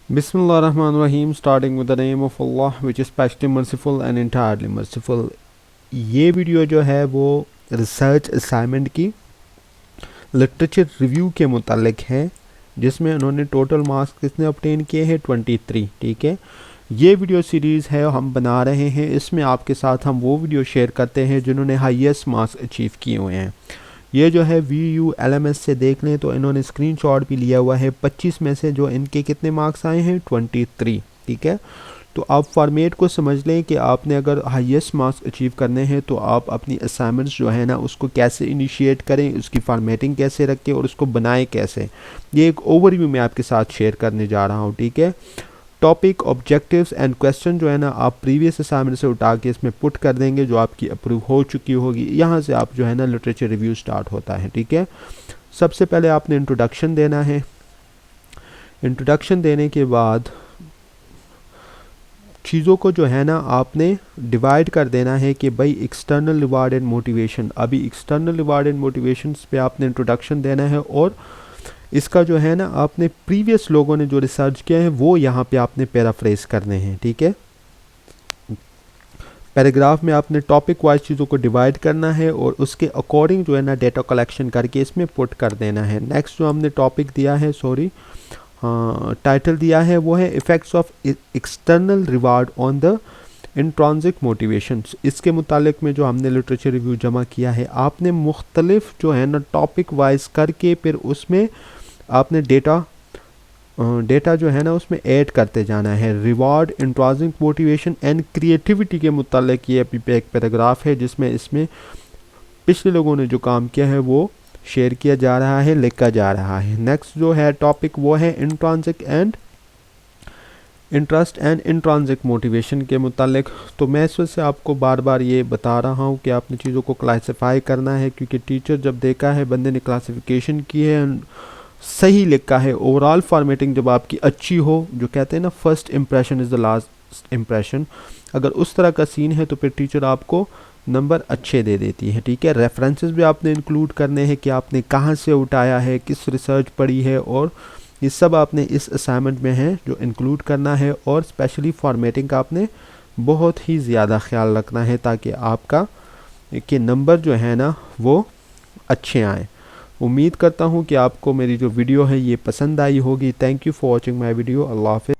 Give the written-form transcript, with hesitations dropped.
Bismillahirrahmanirrahim, starting with the name of Allah, which is specially merciful and entirely merciful. یہ video جو ہے وہ research assignment کی literature review کے متعلق ہے، جس میں انہوں نے ٹوٹل مارکس کتنے obtain کیے ہیں 23. ٹھیک ہے، یہ ویڈیو سیریز ہے ہم بنا رہے ہیں، اس میں آپ کے ساتھ ہم وہ ویڈیو شیئر کرتے ہیں جنہوں نے ہائیسٹ مارکس اچیو کیے ہوئے ہیں۔ یہ جو ہے VULMS سے دیکھ لیں تو انہوں نے اسکرین شاٹ بھی لیا ہوا ہے، 25 میں سے جو ان کے کتنے مارکس آئے ہیں 23. ٹھیک ہے، تو آپ فارمیٹ کو سمجھ لیں کہ آپ نے اگر ہائیسٹ مارکس اچیو کرنے ہیں تو آپ اپنی اسائنمنٹس جو ہے نا اس کو کیسے انیشیٹ کریں، اس کی فارمیٹنگ کیسے رکھیں اور اس کو بنائیں کیسے، یہ ایک اوور ویو میں آپ کے ساتھ شیئر کرنے جا رہا ہوں۔ ٹھیک ہے، ٹاپک، آبجیکٹیوز اینڈ کویسچن جو ہے نا آپ پریویس اسائنمنٹ سے اٹھا کے اس میں پٹ کر دیں گے جو آپ کی اپروو ہو چکی ہوگی، یہاں سے آپ جو ہے نا لٹریچر ریویو سٹارٹ ہوتا ہے۔ ٹھیک ہے، سب سے پہلے آپ نے انٹروڈکشن دینا ہے، انٹروڈکشن دینے کے بعد چیزوں کو جو ہے نا آپ نے ڈیوائڈ کر دینا ہے کہ بھائی ایکسٹرنل ریوارڈ اینڈ موٹیویشن، ابھی ایکسٹرنل ریوارڈ اینڈ موٹیویشنس پہ آپ نے انٹروڈکشن دینا ہے، اور اس کا جو ہے نا آپ نے پریویس لوگوں نے جو ریسرچ کیا ہے وہ یہاں پہ آپ نے پیرافریز کرنے ہیں۔ ٹھیک ہے، پیراگراف میں آپ نے ٹاپک وائز چیزوں کو ڈیوائڈ کرنا ہے اور اس کے اکارڈنگ جو ہے نا ڈیٹا کلیکشن کر کے اس میں پٹ کر دینا ہے۔ نیکسٹ جو ہم نے ٹاپک دیا ہے، ٹائٹل دیا ہے، وہ ہے effects of external reward on the intrinsic motivations. اس کے متعلق میں جو ہم نے لٹریچر ریویو جمع کیا ہے، آپ نے مختلف جو ہے نا ٹاپک وائز کر کے پھر اس میں آپ نے ڈیٹا جو ہے نا اس میں ایڈ کرتے جانا ہے۔ ریوارڈ، انٹرانزک موٹیویشن اینڈ کریٹیوٹی کے متعلق یہ ابھی ایک پیراگراف ہے جس میں اس میں پچھلے لوگوں نے جو کام کیا ہے وہ شیئر کیا جا رہا ہے، لکھا جا رہا ہے۔ نیکسٹ جو ہے ٹاپک وہ ہے انٹرانزک اینڈ انٹرسٹ اینڈ انٹرانزک موٹیویشن کے متعلق۔ تو میں اس وجہ سے آپ کو بار بار یہ بتا رہا ہوں کہ آپ نے چیزوں کو کلاسیفائی کرنا ہے، کیونکہ ٹیچر جب دیکھا ہے بندے نے کلاسیفیکیشن کی ہے، صحیح لکھا ہے، اوورال فارمیٹنگ جب آپ کی اچھی ہو، جو کہتے ہیں نا first impression is the last impression, اگر اس طرح کا سین ہے تو پھر ٹیچر آپ کو نمبر اچھے دے دیتی ہے۔ ٹھیک ہے، ریفرنسز بھی آپ نے انکلوڈ کرنے ہیں کہ آپ نے کہاں سے اٹھایا ہے، کس ریسرچ پڑھی ہے، اور یہ سب آپ نے اس اسائنمنٹ میں ہیں جو انکلوڈ کرنا ہے، اور اسپیشلی فارمیٹنگ کا آپ نے بہت ہی زیادہ خیال رکھنا ہے تاکہ آپ کا کہ نمبر جو ہے نا وہ اچھے آئیں۔ امید کرتا ہوں کہ آپ کو میری جو ویڈیو ہے یہ پسند آئی ہوگی۔ Thank you for watching my video. اللہ حافظ۔